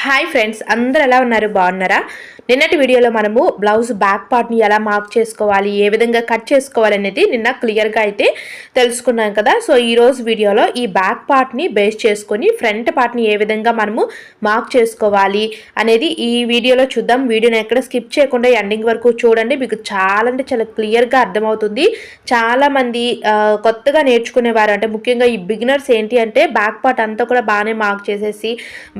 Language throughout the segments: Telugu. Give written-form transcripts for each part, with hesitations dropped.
హాయ్ ఫ్రెండ్స్, అందరూ ఎలా ఉన్నారు? బాగున్నారా? నిన్నటి వీడియోలో మనము బ్లౌజ్ బ్యాక్ పార్ట్ని ఎలా మార్క్ చేసుకోవాలి, ఏ విధంగా కట్ చేసుకోవాలి అనేది నిన్న క్లియర్గా అయితే తెలుసుకున్నాం కదా. సో ఈరోజు వీడియోలో ఈ బ్యాక్ పార్ట్ని బేస్ చేసుకొని ఫ్రంట్ పార్ట్ని ఏ విధంగా మనము మార్క్ చేసుకోవాలి అనేది ఈ వీడియోలో చూద్దాం. వీడియోని ఎక్కడ స్కిప్ చేయకుండా ఎండింగ్ వరకు చూడండి. మీకు చాలా అంటే చాలా క్లియర్గా అర్థమవుతుంది. చాలామంది కొత్తగా నేర్చుకునేవారు, అంటే ముఖ్యంగా ఈ బిగినర్స్ ఏంటి అంటే బ్యాక్ పార్ట్ అంతా కూడా బాగానే మార్క్ చేసేసి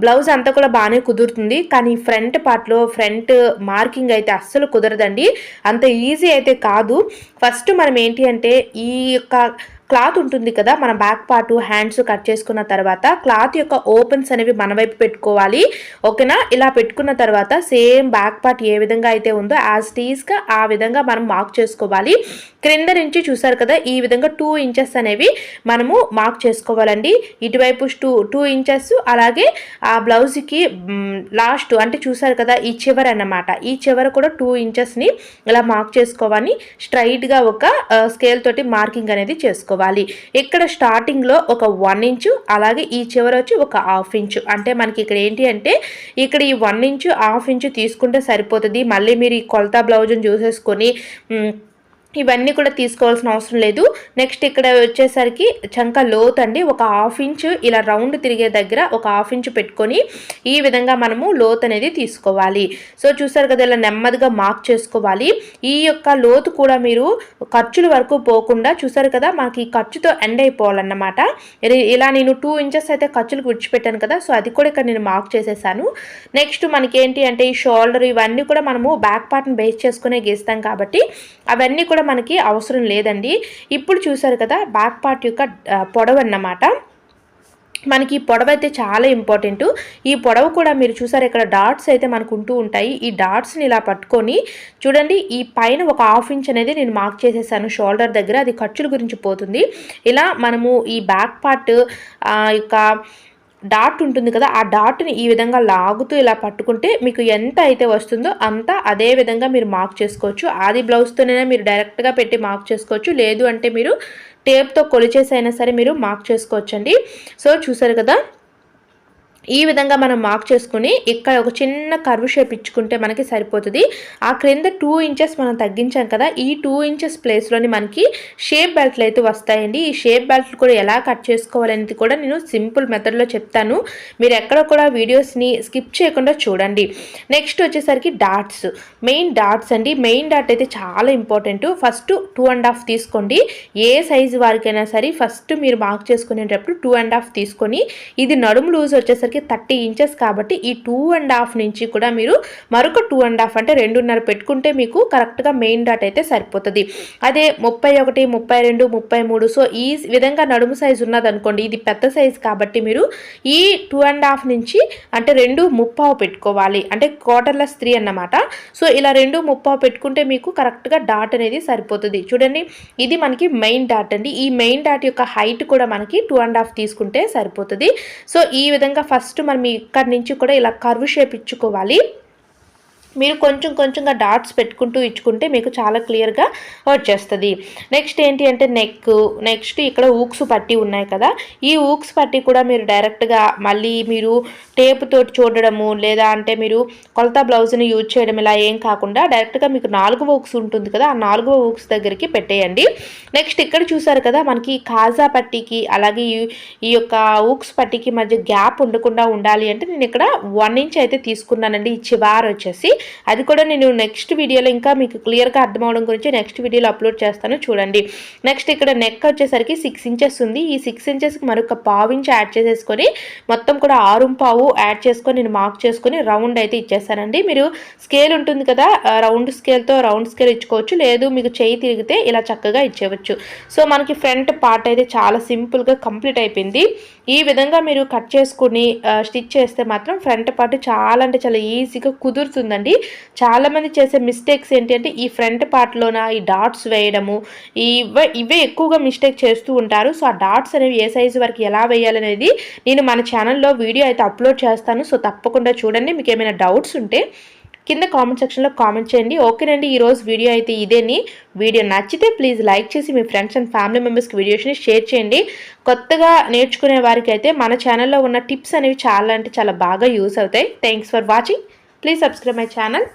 బ్లౌజ్ అంతా కూడా బాగానే కుదురుతుంది, కానీ ఫ్రంట్ పార్ట్లో ఫ్రంట్ మార్కింగ్ అయితే అస్సలు కుదరదండి. అంత ఈజీ అయితే కాదు. ఫస్ట్ మనం ఏంటి అంటే ఈ యొక్క క్లాత్ ఉంటుంది కదా, మన బ్యాక్ పార్ట్ హ్యాండ్స్ కట్ చేసుకున్న తర్వాత క్లాత్ యొక్క ఓపెన్స్ అనేవి మన వైపు పెట్టుకోవాలి. ఓకేనా? ఇలా పెట్టుకున్న తర్వాత సేమ్ బ్యాక్ పార్ట్ ఏ విధంగా అయితే ఉందో యాజ్ టీజ్గా ఆ విధంగా మనం మార్క్ చేసుకోవాలి. క్రింద నుంచి చూసారు కదా, ఈ విధంగా 2 ఇంచెస్ అనేవి మనము మార్క్ చేసుకోవాలండి. ఇటువైపు 2 ఇంచెస్, అలాగే ఆ బ్లౌజ్కి లాస్ట్ అంటే చూసారు కదా ఈ చివర అన్నమాట, ఈ చివర కూడా 2 ఇంచెస్ని ఇలా మార్క్ చేసుకోవాలి. స్ట్రైట్గా ఒక స్కేల్ తోటి మార్కింగ్ అనేది చేసుకోవాలి. ఇక్కడ స్టార్టింగ్లో ఒక 1 ఇంచు, అలాగే ఈ చివర వచ్చి ఒక 1/2 ఇంచు. అంటే మనకి ఇక్కడ ఏంటి అంటే ఇక్కడ ఈ 1 ఇంచు 1/2 ఇంచు తీసుకుంటే సరిపోతుంది. మళ్ళీ మీరు ఈ కొలత బ్లౌజ్ని చూసేసుకొని ఇవన్నీ కూడా తీసుకోవాల్సిన అవసరం లేదు. నెక్స్ట్ ఇక్కడ వచ్చేసరికి చంక లోత్ అండి, ఒక 1/2 ఇంచు ఇలా రౌండ్ తిరిగే దగ్గర ఒక 1/2 ఇంచు పెట్టుకొని ఈ విధంగా మనము లోత్ అనేది తీసుకోవాలి. సో చూసారు కదా, ఇలా నెమ్మదిగా మార్క్ చేసుకోవాలి. ఈ యొక్క లోతు కూడా మీరు ఖర్చుల వరకు పోకుండా చూసారు కదా, మనకి ఖర్చుతో ఎండ్ అయిపోవాలన్నమాట. ఇలా నేను 2 ఇంచెస్ అయితే ఖర్చులకు విడిచిపెట్టాను కదా, సో అది కూడా ఇక్కడ నేను మార్క్ చేసేసాను. నెక్స్ట్ మనకి ఏంటి అంటే ఈ షోల్డర్ ఇవన్నీ కూడా మనము బ్యాక్ పార్ట్ని బేస్ చేసుకునే గీస్తాం కాబట్టి అవన్నీ కూడా మనకి అవసరం లేదండి. ఇప్పుడు చూసారు కదా, బ్యాక్ పార్ట్ యొక్క పొడవు అన్నమాట. మనకి ఈ పొడవు అయితే చాలా ఇంపార్టెంట్. ఈ పొడవు కూడా మీరు చూసారు ఇక్కడ డాట్స్ అయితే మనకు ఉంటూ ఉంటాయి. ఈ డాట్స్ని ఇలా పట్టుకొని చూడండి, ఈ పైన ఒక 1/2 ఇంచ్ అనేది నేను మార్క్ చేసేసాను షోల్డర్ దగ్గర, అది ఖర్చుల గురించి పోతుంది. ఇలా మనము ఈ బ్యాక్ పార్ట్ యొక్క డాట్ ఉంటుంది కదా, ఆ డాట్ని ఈ విధంగా లాగుతూ ఇలా పట్టుకుంటే మీకు ఎంత అయితే వస్తుందో అంతా అదే విధంగా మీరు మార్క్ చేసుకోవచ్చు. ఆది బ్లౌజ్తోనైనా మీరు డైరెక్ట్గా పెట్టి మార్క్ చేసుకోవచ్చు, లేదు అంటే మీరు టేప్తో కొలిచేసైనా సరే మీరు మార్క్ చేసుకోవచ్చండి. సో చూసారు కదా, ఈ విధంగా మనం మార్క్ చేసుకుని ఇక్కడ ఒక చిన్న కర్వ్ షేప్ ఇచ్చుకుంటే మనకి సరిపోతుంది. ఆ క్రింద 2 ఇంచెస్ మనం తగ్గించాం కదా, ఈ 2 ఇంచెస్ ప్లేస్లోని మనకి షేప్ బెల్ట్లు అయితే వస్తాయండి. ఈ షేప్ బెల్ట్లు కూడా ఎలా కట్ చేసుకోవాలనేది కూడా నేను సింపుల్ మెథడ్లో చెప్తాను. మీరు ఎక్కడ కూడా వీడియోస్ని స్కిప్ చేయకుండా చూడండి. నెక్స్ట్ వచ్చేసరికి డాట్స్, మెయిన్ డాట్స్ అండి. మెయిన్ డాట్ అయితే చాలా ఇంపార్టెంట్. ఫస్ట్ 2.5 తీసుకోండి. ఏ సైజు వారికైనా సరే ఫస్ట్ మీరు మార్క్ చేసుకునేటప్పుడు 2.5 తీసుకొని, ఇది నడుము లూజ్ వచ్చేసరికి 30 ఇంచెస్ కాబట్టి ఈ 2.5 నుంచి కూడా మీరు మరొక 2.5 అంటే 2.5 పెట్టుకుంటే మీకు కరెక్ట్గా మెయిన్ డాట్ అయితే సరిపోతుంది. అదే 31, 32, 33 సో ఈ విధంగా నడుము సైజు ఉన్నదనుకోండి, ఇది పెద్ద సైజు కాబట్టి మీరు ఈ 2.5 నుంచి అంటే 2.35 పెట్టుకోవాలి, అంటే క్వార్టర్లెస్ 3 అన్నమాట. సో ఇలా 2.35 పెట్టుకుంటే మీకు కరెక్ట్గా డాట్ అనేది సరిపోతుంది. చూడండి, ఇది మనకి మెయిన్ డాట్ అండి. ఈ మెయిన్ డాట్ యొక్క హైట్ కూడా మనకి 2.5 తీసుకుంటే సరిపోతుంది. సో ఈ విధంగా ఫస్ట్ మనం ఇక్కడ నుంచి కూడా ఇలా కర్వ్ షేప్ ఇచ్చుకోవాలి. మీరు కొంచెం కొంచెంగా డాట్స్ పెట్టుకుంటూ ఇచ్చుకుంటే మీకు చాలా క్లియర్గా వచ్చేస్తుంది. నెక్స్ట్ ఏంటి అంటే నెక్స్ట్ ఇక్కడ ఊక్స్ పట్టి ఉన్నాయి కదా, ఈ ఊక్స్ పట్టి కూడా మీరు డైరెక్ట్గా మళ్ళీ మీరు టేప్ తోటి చూడడము, లేదా అంటే మీరు కొలత బ్లౌజ్ని యూజ్ చేయడం ఇలా ఏం కాకుండా డైరెక్ట్గా మీకు 4వ ఊక్స్ ఉంటుంది కదా, ఆ 4వ ఊక్స్ దగ్గరికి పెట్టేయండి. నెక్స్ట్ ఇక్కడ చూసారు కదా, మనకి కాజా పట్టీకి అలాగే ఈ యొక్క ఊక్స్ పట్టీకి మధ్య గ్యాప్ ఉండకుండా ఉండాలి అంటే నేను ఇక్కడ 1 ఇంచ్ అయితే తీసుకున్నానండి. ఈ చివర వచ్చేసి అది కూడా నేను నెక్స్ట్ వీడియోలో ఇంకా మీకు క్లియర్గా అర్థమవడం గురించి నెక్స్ట్ వీడియోలో అప్లోడ్ చేస్తాను, చూడండి. నెక్స్ట్ ఇక్కడ నెక్ వచ్చేసరికి 6 ఇంచెస్ ఉంది. ఈ 6 ఇంచెస్కి మరొక 1/2 ఇంచ్ యాడ్ చేసేసుకొని మొత్తం కూడా 6.5 యాడ్ చేసుకొని నేను మార్క్ చేసుకొని రౌండ్ అయితే ఇచ్చేస్తానండి. మీరు స్కేల్ ఉంటుంది కదా, రౌండ్ స్కేల్తో రౌండ్ స్కేల్ ఇచ్చుకోవచ్చు, లేదు మీకు చేయి తిరిగితే ఇలా చక్కగా ఇచ్చేవచ్చు. సో మనకి ఫ్రంట్ పార్ట్ అయితే చాలా సింపుల్గా కంప్లీట్ అయిపోయింది. ఈ విధంగా మీరు కట్ చేసుకుని స్టిచ్ చేస్తే మాత్రం ఫ్రంట్ పార్ట్ చాలా అంటే చాలా ఈజీగా కుదురుతుందండి. చాలామంది చేసే మిస్టేక్స్ ఏంటి అంటే ఈ ఫ్రంట్ పార్ట్లోన ఈ డాట్స్ వేయడము, ఇవే ఎక్కువగా మిస్టేక్ చేస్తూ ఉంటారు. సో ఆ డాట్స్ అనేవి ఏ సైజు వరకు ఎలా వేయాలనేది నేను మన ఛానల్లో వీడియో అయితే అప్లోడ్ చేస్తాను. సో తప్పకుండా చూడండి. మీకు ఏమైనా డౌట్స్ ఉంటే కింద కామెంట్ సెక్షన్లో కామెంట్ చేయండి. ఓకేనండి, ఈరోజు వీడియో అయితే ఇదేని. వీడియో నచ్చితే ప్లీజ్ లైక్ చేసి మీ ఫ్రెండ్స్ అండ్ ఫ్యామిలీ మెంబర్స్కి వీడియోస్ని షేర్ చేయండి. కొత్తగా నేర్చుకునే వారికి అయితే మన ఛానల్లో ఉన్న టిప్స్ అనేవి చాలా అంటే చాలా బాగా యూస్ అవుతాయి. Thanks for watching. Please subscribe my channel.